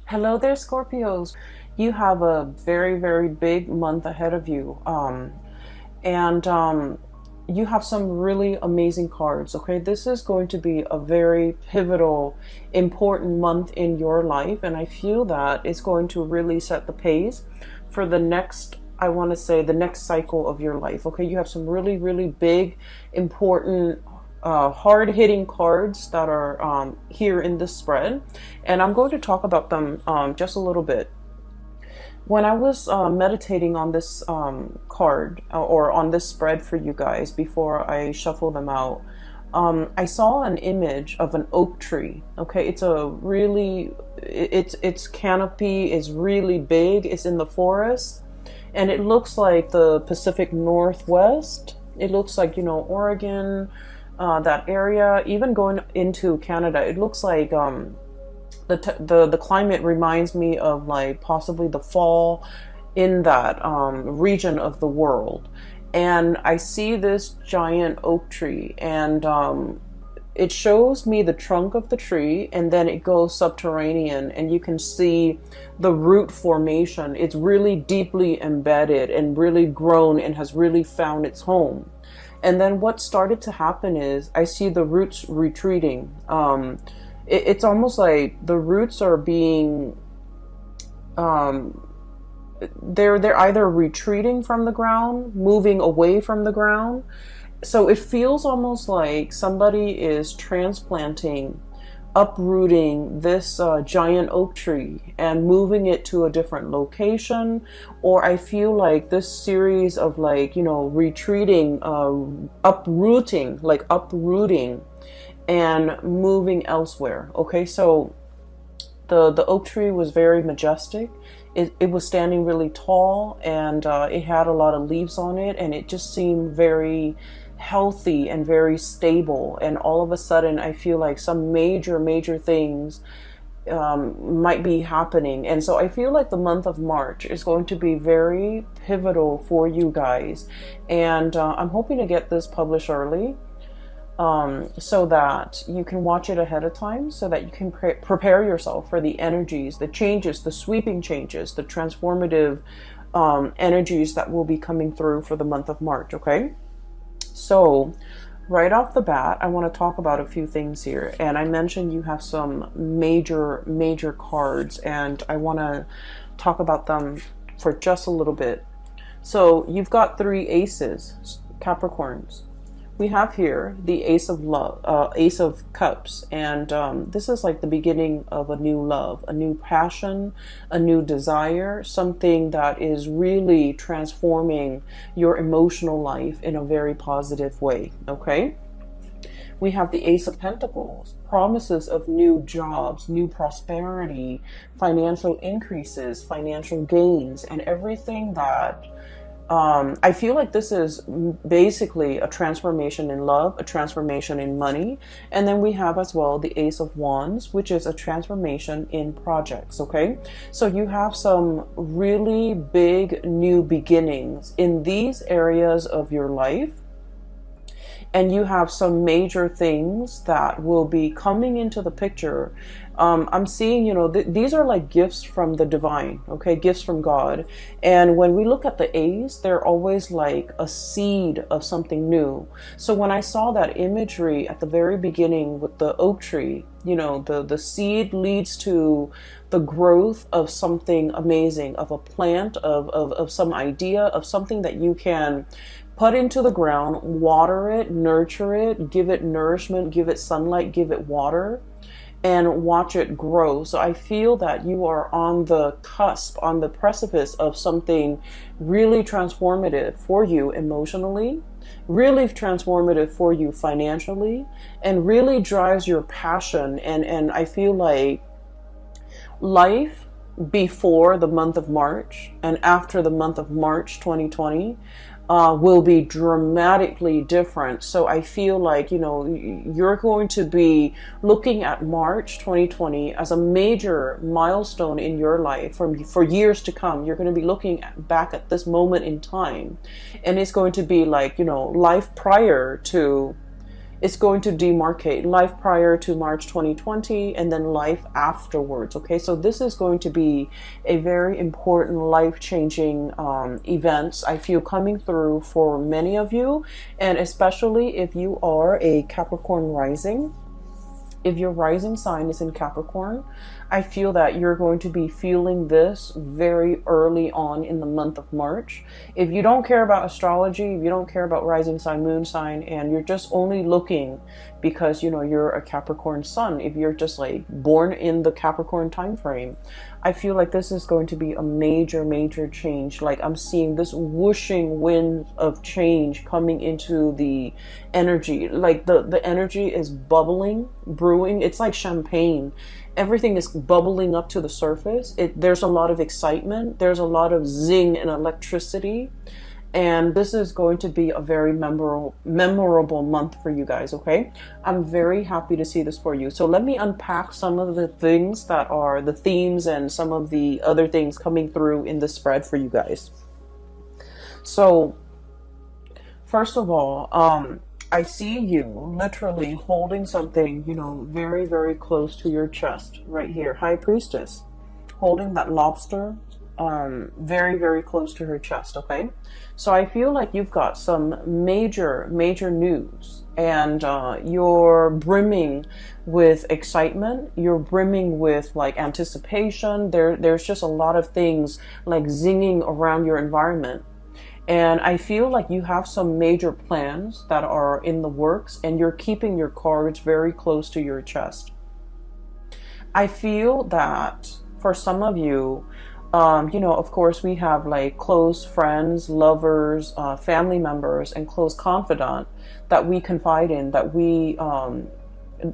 Hello there, Scorpios. You have a very, very big month ahead of you. And you have some really amazing cards. Okay, this is going to be a very pivotal, important month in your life. And I feel that it's going to really set the pace for the next, I want to say, the next cycle of your life. Okay, you have some really, really big, important, hard-hitting cards that are here in this spread, and I'm going to talk about them just a little bit. When I was meditating on this card or on this spread for you guys before I shuffle them out, I saw an image of an oak tree. Okay, it's a really, its canopy is really big. It's in the forest, and it looks like the Pacific Northwest. It looks like, Oregon, that area, even going into Canada. It looks like the climate reminds me of like possibly the fall in that region of the world. And I see this giant oak tree, and it shows me the trunk of the tree, and then it goes subterranean, and you can see the root formation. It's really deeply embedded and really grown and has really found its home. And then what started to happen is I see the roots retreating. It's almost like the roots are being, they're either retreating from the ground, moving away from the ground. So it feels almost like somebody is transplanting, uprooting this giant oak tree and moving it to a different location. Or I feel like this series of retreating, uprooting and moving elsewhere. Okay, so the oak tree was very majestic. It was standing really tall, and it had a lot of leaves on it, and it just seemed very healthy and very stable. And all of a sudden I feel like some major things might be happening. And so I feel like the month of March is going to be very pivotal for you guys, and I'm hoping to get this published early, so that you can watch it ahead of time, so that you can prepare yourself for the energies, the changes, the sweeping changes, the transformative energies that will be coming through for the month of March. Okay, so right off the bat, I want to talk about a few things here. And I mentioned you have some major cards, and I want to talk about them for just a little bit. So you've got three aces, Capricorns. We have here the Ace of Love, Ace of Cups, and this is like the beginning of a new love, a new passion, a new desire, something that is really transforming your emotional life in a very positive way. Okay, we have the Ace of Pentacles, promises of new jobs, new prosperity, financial increases, financial gains, and everything that I feel like this is basically a transformation in love, a transformation in money. And then we have as well the Ace of Wands, which is a transformation in projects. Okay, so you have some really big new beginnings in these areas of your life. And you have some major things that will be coming into the picture. I'm seeing, these are like gifts from the divine, okay, gifts from God. And when we look at the A's, they're always like a seed of something new. So when I saw that imagery at the very beginning with the oak tree, the seed leads to the growth of something amazing, of a plant, of some idea, of something that you can put into the ground, water it, nurture it, give it nourishment, give it sunlight, give it water, and watch it grow. So I feel that you are on the cusp, on the precipice of something really transformative for you emotionally, really transformative for you financially, and really drives your passion. And I feel like life before the month of March and after the month of March 2020 will be dramatically different. So I feel like, you're going to be looking at March 2020 as a major milestone in your life for years to come. You're going to be looking back at this moment in time, and it's going to be like, life prior to It's going to demarcate life prior to March 2020 and then life afterwards. Okay, so this is going to be a very important life-changing events, I feel, coming through for many of you, and especially if you are a Capricorn rising. If your rising sign is in Capricorn, I feel that you're going to be feeling this very early on in the month of March. If you don't care about astrology, if you don't care about rising sign, moon sign, and you're just only looking because, you know, you're a Capricorn sun, if you're just like born in the Capricorn time frame, I feel like this is going to be a major, major change. Like I'm seeing this whooshing wind of change coming into the energy. Like the energy is bubbling, brewing. It's like champagne. Everything is bubbling up to the surface. There's a lot of excitement. There's a lot of zing and electricity. And this is going to be a very memorable month for you guys, okay? I'm very happy to see this for you. So let me unpack some of the things that are the themes and some of the other things coming through in the spread for you guys. So, first of all, I see you literally holding something, you know, very, very close to your chest right here. High Priestess holding that lobster very, very close to her chest, okay? So I feel like you've got some major, major news, and you're brimming with excitement. You're brimming with like anticipation. There's just a lot of things like zinging around your environment. And I feel like you have some major plans that are in the works, and you're keeping your cards very close to your chest. I feel that for some of you, you know, of course, we have like close friends, lovers, family members, and close confidant that we confide in, that we,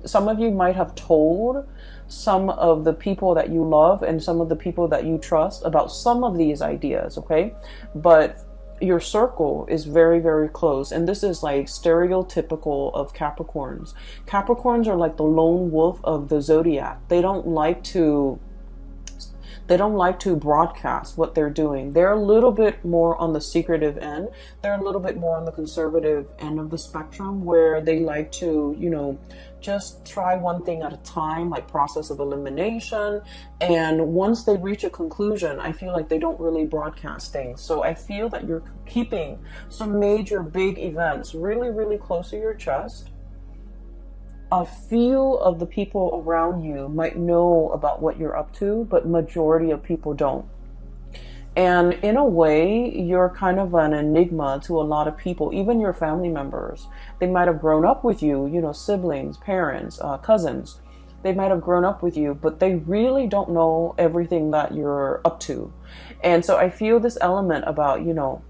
some of you might have told some of the people that you love and some of the people that you trust about some of these ideas, okay? But your circle is very, very close. And this is like stereotypical of Capricorns. Capricorns are like the lone wolf of the zodiac. They don't like to broadcast what they're doing. They're a little bit more on the secretive end. They're a little bit more on the conservative end of the spectrum, where they like to, you know, just try one thing at a time, like process of elimination. And once they reach a conclusion, I feel like they don't really broadcast things. So I feel that you're keeping some major big events really, really close to your chest. A few of the people around you might know about what you're up to, but majority of people don't. And in a way, you're kind of an enigma to a lot of people, even your family members. They might have grown up with you, you know, siblings, parents, cousins. They might have grown up with you, but they really don't know everything that you're up to. And so I feel this element about, you know,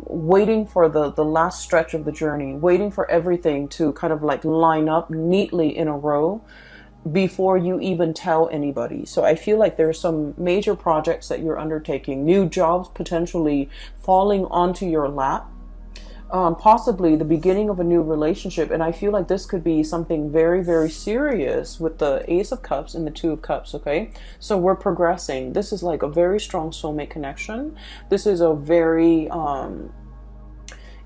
waiting for the last stretch of the journey, waiting for everything to kind of like line up neatly in a row before you even tell anybody. So I feel like there's some major projects that you're undertaking, new jobs potentially falling onto your lap, possibly the beginning of a new relationship. And I feel like this could be something very, very serious with the Ace of Cups and the Two of Cups, okay? So we're progressing. This is like a very strong soulmate connection. This is a very,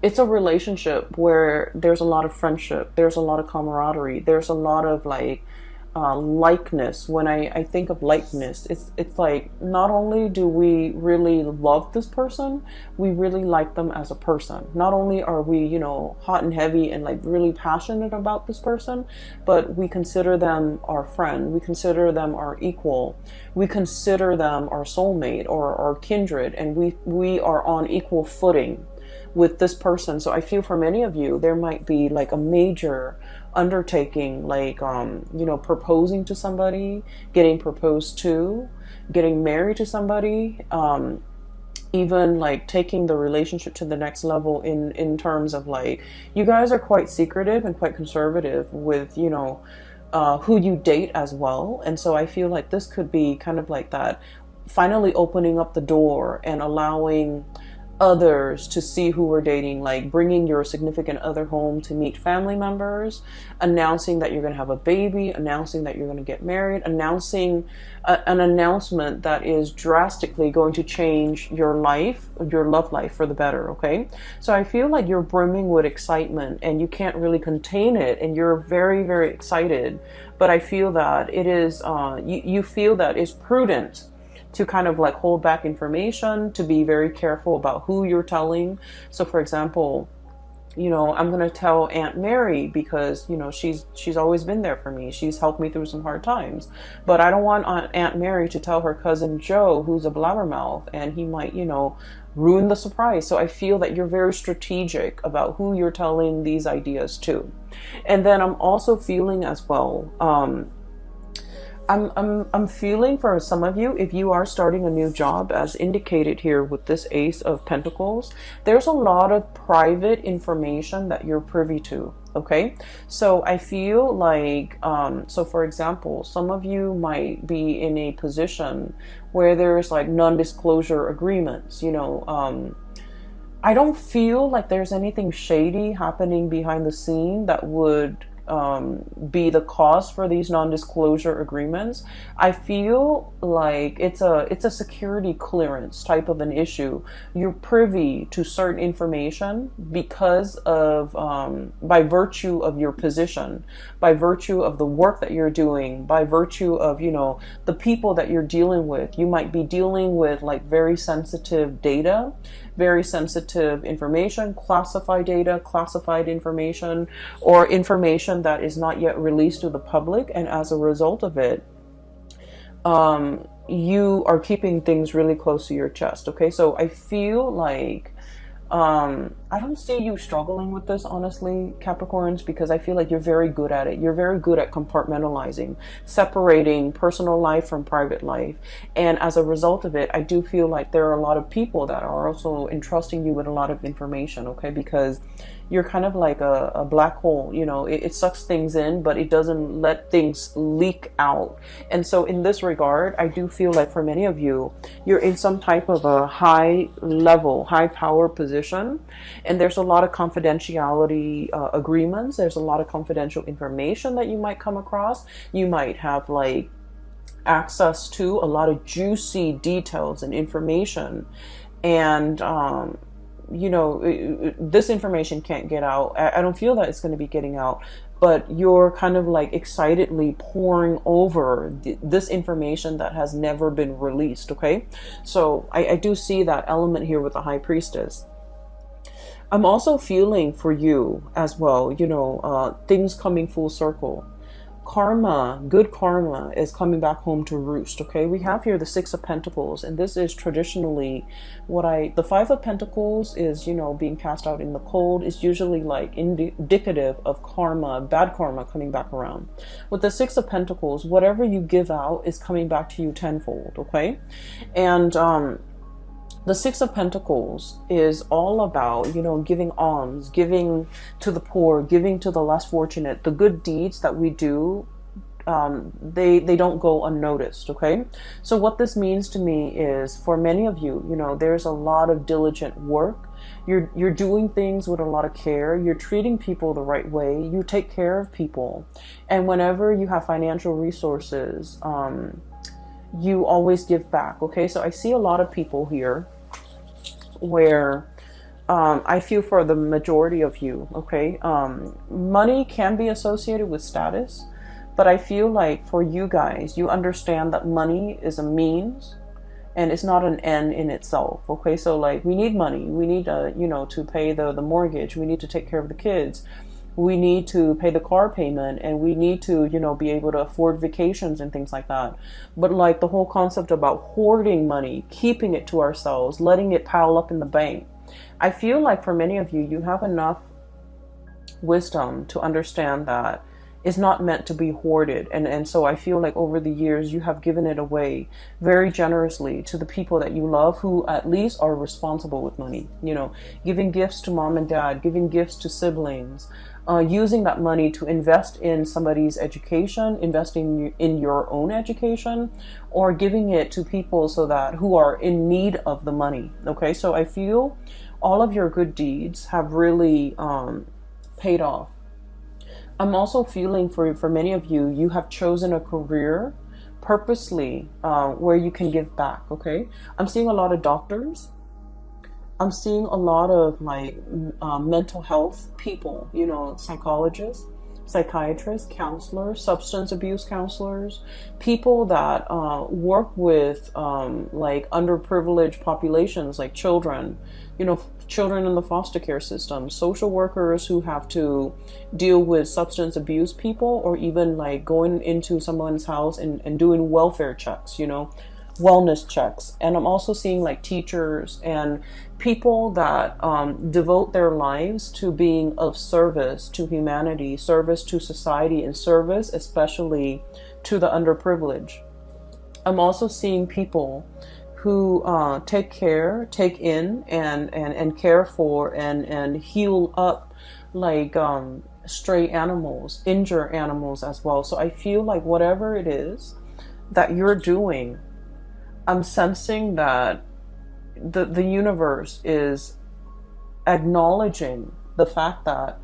it's a relationship where there's a lot of friendship. There's a lot of camaraderie. There's a lot of like, likeness. When I think of likeness, it's like, not only do we really love this person, we really like them as a person. Not only are we, you know, hot and heavy and like really passionate about this person, but we consider them our friend. We consider them our equal. We consider them our soulmate or our kindred, and we are on equal footing with this person. So I feel for many of you, there might be like a major undertaking, like, you know, proposing to somebody, getting proposed to, getting married to somebody, even like taking the relationship to the next level in terms of like, you guys are quite secretive and quite conservative with, you know, who you date as well. And so I feel like this could be kind of like that, finally opening up the door and allowing others to see who we're dating, like bringing your significant other home to meet family members, announcing that you're going to have a baby, announcing that you're going to get married, announcing an announcement that is drastically going to change your life, your love life for the better. Okay, so I feel like you're brimming with excitement and you can't really contain it, and you're very, very excited. But I feel that it is you feel that it's prudent to kind of like hold back information, to be very careful about who you're telling. So for example, you know, I'm going to tell Aunt Mary because, you know, she's always been there for me. She's helped me through some hard times. But I don't want Aunt Mary to tell her cousin Joe, who's a blabbermouth, and he might, you know, ruin the surprise. So I feel that you're very strategic about who you're telling these ideas to. And then I'm also feeling as well, I'm feeling for some of you, if you are starting a new job, as indicated here with this Ace of Pentacles, there's a lot of private information that you're privy to. Okay, so I feel like, so for example, some of you might be in a position where there's like non-disclosure agreements, you know. I don't feel like there's anything shady happening behind the scene that would be the cause for these non-disclosure agreements. I feel like it's a security clearance type of an issue. You're privy to certain information because of by virtue of your position, by virtue of the work that you're doing, by virtue of, you know, the people that you're dealing with. You might be dealing with like very sensitive data, very sensitive information, classified data, classified information, or information that is not yet released to the public. And as a result of it, you are keeping things really close to your chest. Okay, so I feel like I don't see you struggling with this, honestly, Capricorns, because I feel like you're very good at it. You're very good at compartmentalizing, separating personal life from private life. And as a result of it, I do feel like there are a lot of people that are also entrusting you with a lot of information, okay? Because you're kind of like a black hole, you know, it sucks things in, but it doesn't let things leak out. And so in this regard, I do feel like for many of you, you're in some type of a high level, high power position. And there's a lot of confidentiality agreements. There's a lot of confidential information that you might come across. You might have like access to a lot of juicy details and information. And, you know, this information can't get out. I don't feel that it's going to be getting out, but you're kind of like excitedly pouring over this information that has never been released. Okay. So I do see that element here with the High Priestess. I'm also feeling for you as well, you know, things coming full circle. Karma, good karma is coming back home to roost. Okay, we have here the Six of Pentacles, and this is traditionally the Five of Pentacles is, you know, being cast out in the cold, is usually like indicative of karma, bad karma coming back around. With the Six of Pentacles, whatever you give out is coming back to you tenfold. Okay, and the Six of Pentacles is all about, you know, giving alms, giving to the poor, giving to the less fortunate. The good deeds that we do, they don't go unnoticed. Okay, so what this means to me is, for many of you, you know, there's a lot of diligent work. You're doing things with a lot of care. You're treating people the right way. You take care of people, and whenever you have financial resources, you always give back. Okay, so I see a lot of people here where I feel for the majority of you, okay, money can be associated with status, but I feel like for you guys, you understand that money is a means and it's not an end in itself. Okay, so like we need money, we need you know, to pay the mortgage, we need to take care of the kids, we need to pay the car payment, and we need to, you know, be able to afford vacations and things like that. But like the whole concept about hoarding money, keeping it to ourselves, letting it pile up in the bank, I feel like for many of you, you have enough wisdom to understand that it's not meant to be hoarded. And so I feel like over the years, you have given it away very generously to the people that you love, who at least are responsible with money, you know, giving gifts to mom and dad, giving gifts to siblings, using that money to invest in somebody's education, investing in your own education, or giving it to people so that who are in need of the money. Okay, so I feel all of your good deeds have really paid off. I'm also feeling for many of you, you have chosen a career purposely where you can give back. Okay, I'm seeing a lot of doctors. I'm seeing a lot of like mental health people, you know, psychologists, psychiatrists, counselors, substance abuse counselors, people that work with like underprivileged populations, like children, you know, children in the foster care system, social workers who have to deal with substance abuse people, or even like going into someone's house and doing welfare checks, you know, wellness checks. And I'm also seeing like teachers and people that devote their lives to being of service to humanity, service to society, and service especially to the underprivileged. I'm also seeing people who take in and care for and heal up like stray animals, injure animals as well. So I feel like whatever it is that you're doing, I'm sensing that the universe is acknowledging the fact that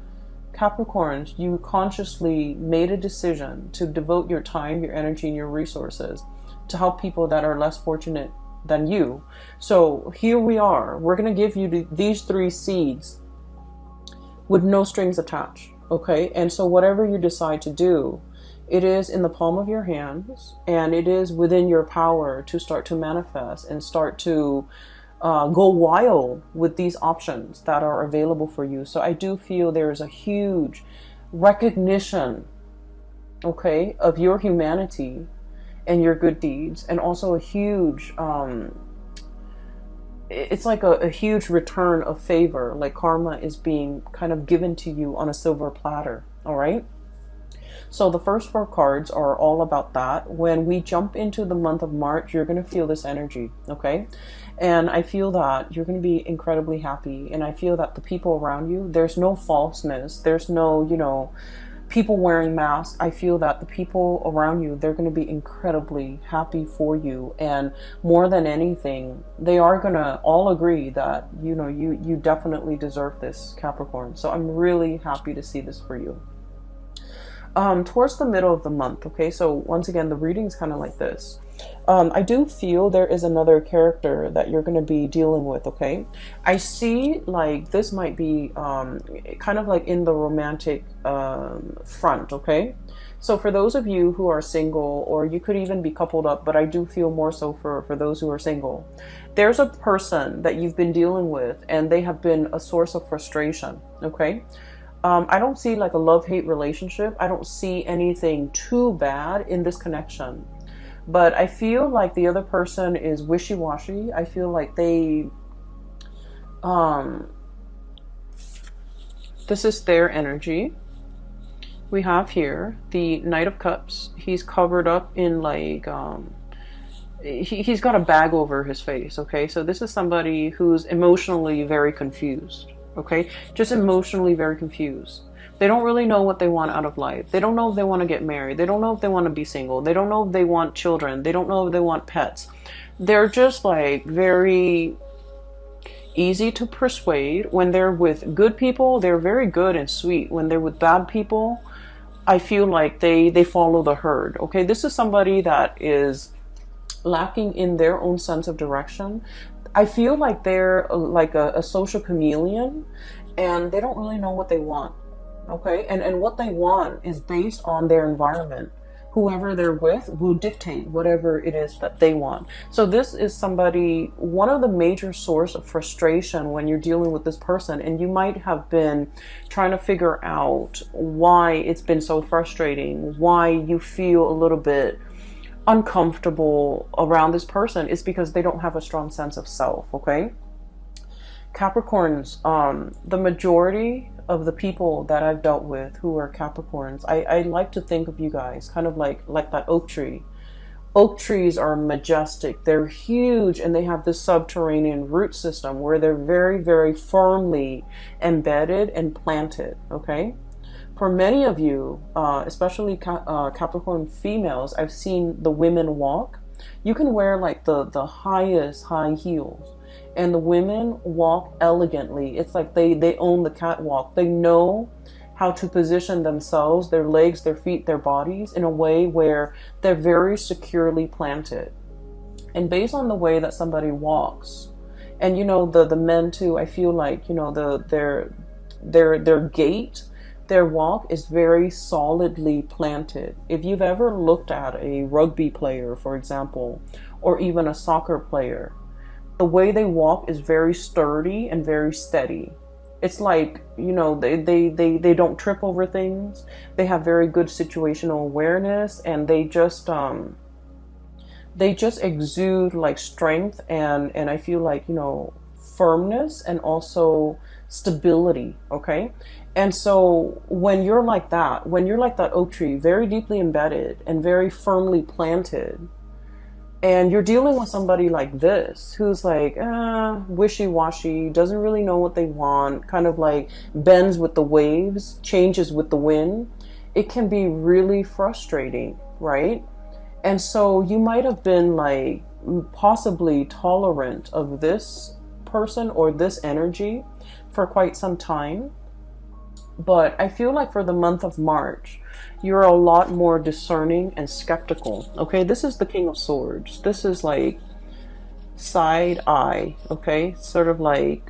Capricorns, you consciously made a decision to devote your time, your energy, and your resources to help people that are less fortunate than you. So here we are. We're going to give you these 3 seeds with no strings attached. Okay? And so whatever you decide to do, it is in the palm of your hands, and it is within your power to start to manifest and start to go wild with these options that are available for you. So I do feel there is a huge recognition, okay, of your humanity and your good deeds, and also a huge, it's like a huge return of favor, like karma is being kind of given to you on a silver platter, all right? So the first 4 cards are all about that. When we jump into the month of March, you're going to feel this energy, okay? And I feel that you're going to be incredibly happy. And I feel that the people around you, there's no falseness. There's no, you know, people wearing masks. I feel that the people around you, they're going to be incredibly happy for you. And more than anything, they are going to all agree that, you know, you definitely deserve this, Capricorn. So I'm really happy to see this for you. Towards the middle of the month, okay, so once again, the reading is kind of like this. I do feel there is another character that you're going to be dealing with, okay? I see like this might be kind of like in the romantic front, okay? So for those of you who are single, or you could even be coupled up, but I do feel more so for those who are single, there's a person that you've been dealing with, and they have been a source of frustration, okay? I don't see like a love-hate relationship. I don't see anything too bad in this connection. But I feel like the other person is wishy-washy. I feel like they, this is their energy. We have here the Knight of Cups. He's covered up in like, he's got a bag over his face, okay? So this is somebody who's emotionally very confused. Okay, just emotionally very confused. They don't really know what they want out of life. They don't know if they want to get married. They don't know if they want to be single. They don't know if they want children. They don't know if they want pets. They're just like very easy to persuade. When they're with good people, they're very good and sweet. When they're with bad people, I feel like they follow the herd. Okay, this is somebody that is lacking in their own sense of direction. I feel like they're like a social chameleon, and they don't really know what they want, okay? And what they want is based on their environment. Whoever they're with will dictate whatever it is that they want. So this is somebody, one of the major source of frustration when you're dealing with this person, and you might have been trying to figure out why it's been so frustrating, why you feel a little bit uncomfortable around this person, is because they don't have a strong sense of self, okay? Capricorns, the majority of the people that I've dealt with who are Capricorns, I like to think of you guys kind of like that oak tree. Oak trees are majestic, they're huge, and they have this subterranean root system where they're very, very firmly embedded and planted, okay? For many of you, especially Capricorn females, I've seen the women walk. You can wear like the highest high heels, and the women walk elegantly. It's like they own the catwalk. They know how to position themselves, their legs, their feet, their bodies in a way where they're very securely planted. And based on the way that somebody walks, and the men too, I feel like their gait, their walk is very solidly planted. If you've ever looked at a rugby player, for example, or even a soccer player, the way they walk is very sturdy and very steady. It's like, they don't trip over things. They have very good situational awareness, and they just exude like strength and I feel like, firmness and also stability. Okay. And so when you're like that oak tree, very deeply embedded and very firmly planted, and you're dealing with somebody like this, who's like, wishy-washy, doesn't really know what they want, kind of like bends with the waves, changes with the wind, it can be really frustrating, right? And so you might have been like possibly tolerant of this person or this energy for quite some time. But I feel like for the month of March, you're a lot more discerning and skeptical. Okay, this is the King of Swords. This is like side eye. Okay, sort of like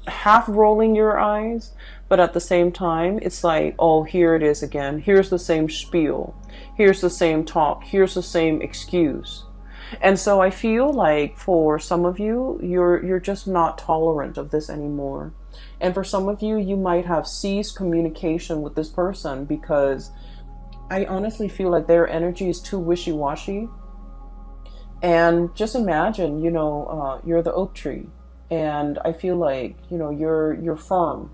half rolling your eyes, but at the same time, it's like, oh, here it is again. Here's the same spiel. Here's the same talk. Here's the same excuse. And so I feel like for some of you, you're just not tolerant of this anymore. And for some of you, you might have ceased communication with this person because I honestly feel like their energy is too wishy-washy. And just imagine, you're the oak tree, and I feel like, you're firm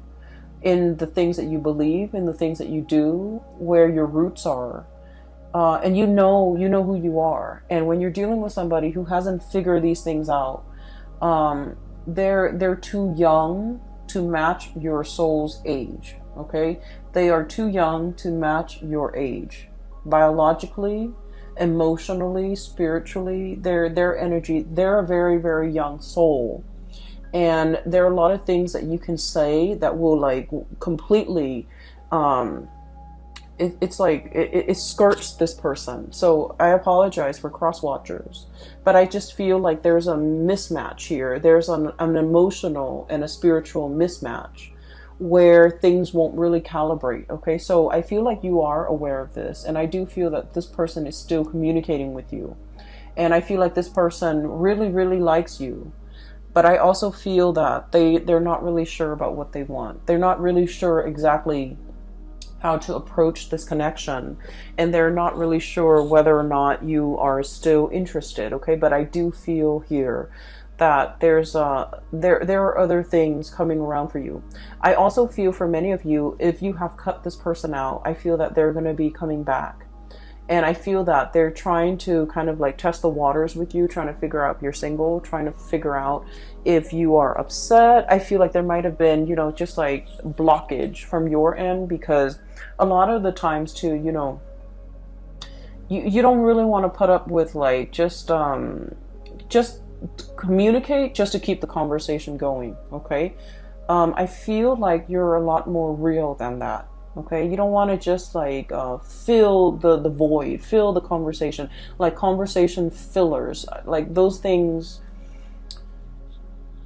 in the things that you believe, in the things that you do, where your roots are. And you know who you are. And when you're dealing with somebody who hasn't figured these things out, they're too young to match your soul's age. Okay, they are too young to match your age, biologically, emotionally, spiritually. Their energy. They're a very, very young soul, and there are a lot of things that you can say that will like completely. It's like it skirts this person. So I apologize for cross watchers, but I just feel like there's a mismatch here. There's an emotional and a spiritual mismatch where things won't really calibrate. Okay, so I feel like you are aware of this, and I do feel that this person is still communicating with you, and I feel like this person really, really likes you. But I also feel that they're not really sure about what they want. They're not really sure exactly how to approach this connection, and they're not really sure whether or not you are still interested. Okay, but I do feel here that there are other things coming around for you. I also feel for many of you, if you have cut this person out, I feel that they're going to be coming back. And I feel that they're trying to kind of like test the waters with you, trying to figure out if you're single, trying to figure out if you are upset. I feel like there might have been, just like blockage from your end, because a lot of the times too, you don't really want to put up with like just communicate just to keep the conversation going. Okay. I feel like you're a lot more real than that. Okay, you don't want to just like fill the void, fill the conversation, like conversation fillers, like those things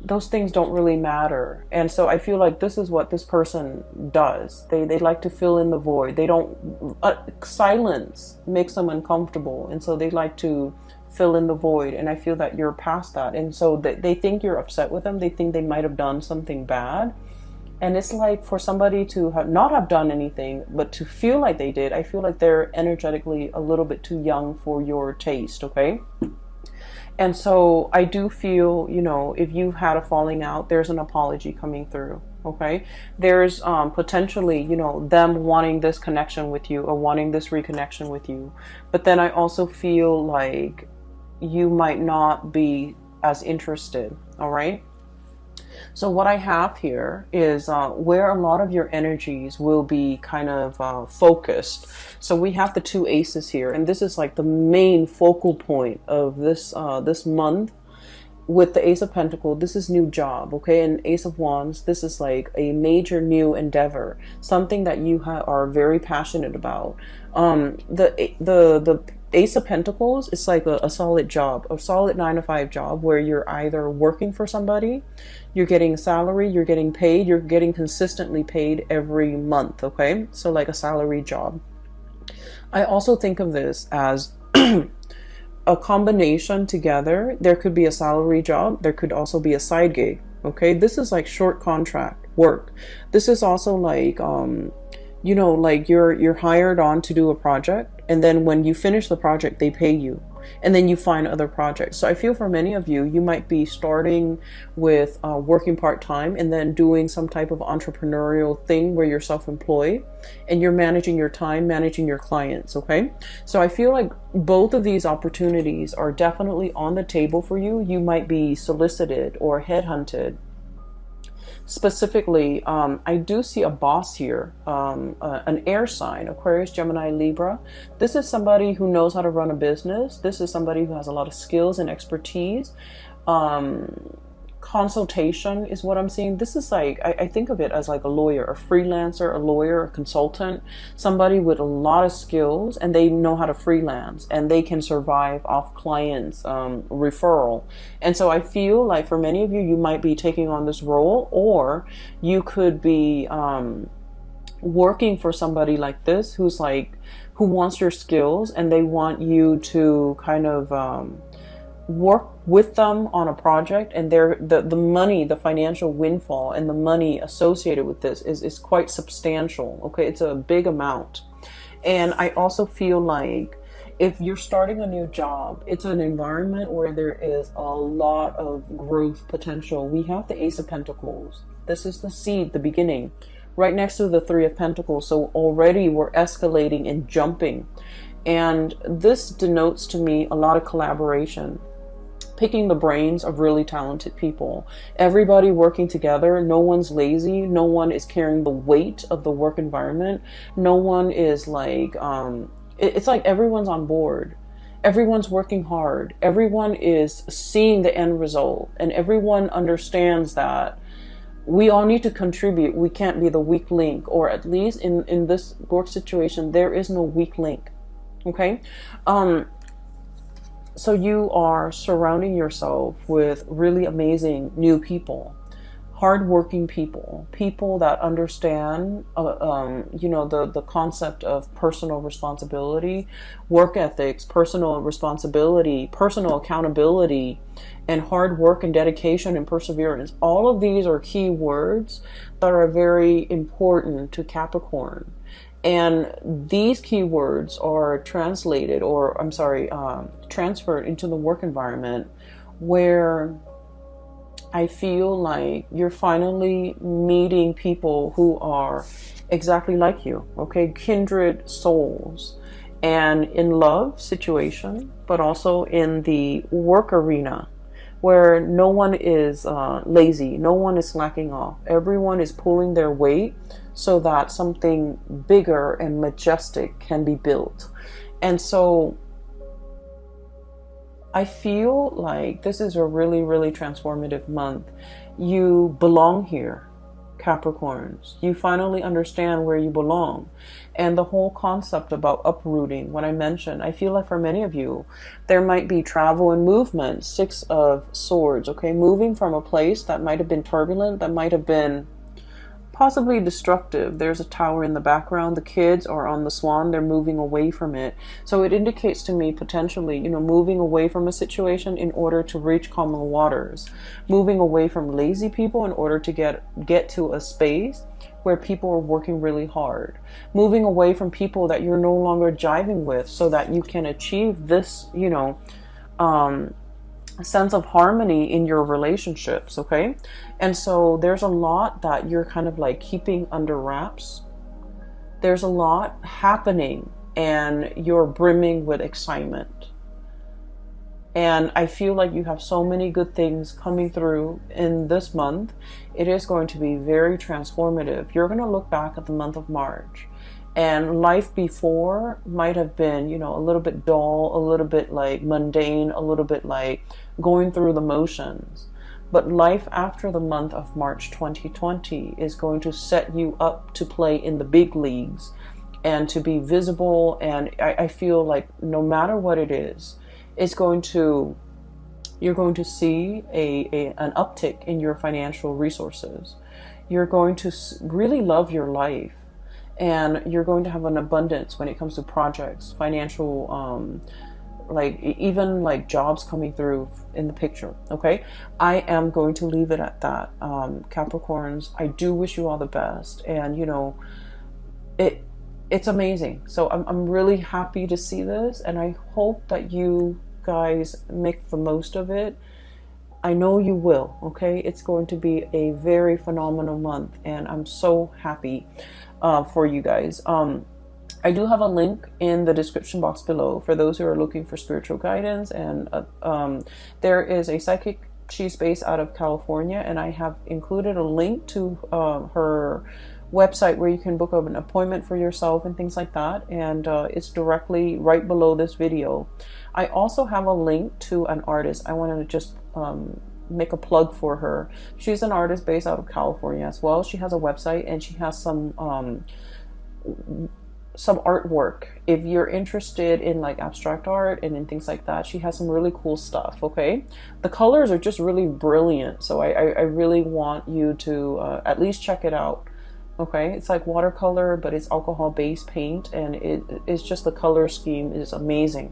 don't really matter. And so I feel like this is what this person does. They like to fill in the void. They don't silence makes them uncomfortable, and so they like to fill in the void. And I feel that you're past that, and so they think you're upset with them. They think they might have done something bad. And it's like for somebody to not have done anything, but to feel like they did, I feel like they're energetically a little bit too young for your taste, okay? And so I do feel, if you've had a falling out, there's an apology coming through, okay? There's potentially, them wanting this connection with you or wanting this reconnection with you. But then I also feel like you might not be as interested, all right? So what I have here is where a lot of your energies will be kind of focused. So we have the two aces here, and this is like the main focal point of this month. With the Ace of Pentacles, this is new job, okay? And Ace of Wands, this is like a major new endeavor, something that you are very passionate about. The Ace of Pentacles is like a solid job, a solid 9 to 5 job where you're either working for somebody, you're getting a salary, you're getting paid, you're getting consistently paid every month, okay? So like a salary job. I also think of this as a combination together. There could be a salary job. There could also be a side gig. Okay. This is like short contract work. This is also like, you know, like you're hired on to do a project. And then when you finish the project, they pay you. And then you find other projects. So I feel for many of you, you might be starting with working part-time and then doing some type of entrepreneurial thing where you're self-employed and you're managing your time, managing your clients, okay? So I feel like both of these opportunities are definitely on the table for you. You might be solicited or headhunted. Specifically, I do see a boss here, an air sign, Aquarius, Gemini, Libra. This is somebody who knows how to run a business. This is somebody who has a lot of skills and expertise. Consultation is what I'm seeing. This is like, I think of it as like a lawyer, a freelancer, a lawyer, a consultant, somebody with a lot of skills, and they know how to freelance and they can survive off clients' referral. And so I feel like for many of you, you might be taking on this role, or you could be working for somebody like this who's like, who wants your skills, and they want you to kind of work with them on a project, and the money, the financial windfall and the money associated with this is quite substantial. Okay, it's a big amount. And I also feel like if you're starting a new job, it's an environment where there is a lot of growth potential. We have the Ace of Pentacles. This is the seed, the beginning, right next to the Three of Pentacles. So already we're escalating and jumping. And this denotes to me a lot of collaboration, picking the brains of really talented people, everybody working together. No one's lazy. No one is carrying the weight of the work environment. No one is like, it's like everyone's on board. Everyone's working hard. Everyone is seeing the end result, and everyone understands that we all need to contribute. We can't be the weak link, or at least in this work situation, there is no weak link. Okay. So you are surrounding yourself with really amazing new people, hardworking people, people that understand, you know, the concept of personal responsibility, work ethics, personal responsibility, personal accountability, and hard work and dedication and perseverance. All of these are key words that are very important to Capricorn. And these keywords are translated, or I'm sorry, transferred into the work environment, where I feel like you're finally meeting people who are exactly like you, okay? Kindred souls. And in love situation, but also in the work arena, where no one is lazy, no one is slacking off. Everyone is pulling their weight so that something bigger and majestic can be built. And so I feel like this is a really, really transformative month. You belong here, Capricorns. You finally understand where you belong. And the whole concept about uprooting, what I mentioned, I feel like for many of you, there might be travel and movement. Six of Swords, okay? Moving from a place that might have been turbulent, that might have been possibly destructive. There's a tower in the background. The kids are on the swan. They're moving away from it. So it indicates to me potentially, you know, moving away from a situation in order to reach calmer waters. Moving away from lazy people in order to get to a space where people are working really hard. Moving away from people that you're no longer jiving with so that you can achieve this, you know, sense of harmony in your relationships, okay? And so there's a lot that you're kind of like keeping under wraps. There's a lot happening and you're brimming with excitement. And I feel like you have so many good things coming through in this month. It is going to be very transformative. You're going to look back at the month of March, and life before might have been, you know, a little bit dull, a little bit like mundane, a little bit like going through the motions. But life after the month of March 2020 is going to set you up to play in the big leagues and to be visible. And I feel like no matter what it is, it's going to, you're going to see an uptick in your financial resources. You're going to really love your life, and you're going to have an abundance when it comes to projects, financial, like even like jobs coming through in the picture. Okay, I am going to leave it at that. Capricorns, I do wish you all the best, and you know, it's amazing. So I'm really happy to see this, and I hope that you guys make the most of it. I know you will. Okay, it's going to be a very phenomenal month, and I'm so happy for you guys. I do have a link in the description box below for those who are looking for spiritual guidance, and there is a psychic. She's based out of California, and I have included a link to her website where you can book up an appointment for yourself and things like that, and it's directly right below this video. I also have a link to an artist. I wanted to just make a plug for her. She's an artist based out of California as well. She has a website, and she has some artwork. If you're interested in like abstract art and in things like that, she has some really cool stuff. Okay, the colors are just really brilliant, so I really want you to at least check it out. Okay, it's like watercolor, but it's alcohol based paint, and it's just, the color scheme is amazing.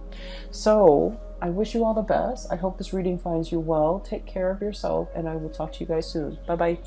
So I wish you all the best. I hope this reading finds you well. Take care of yourself, and I will talk to you guys soon. Bye bye.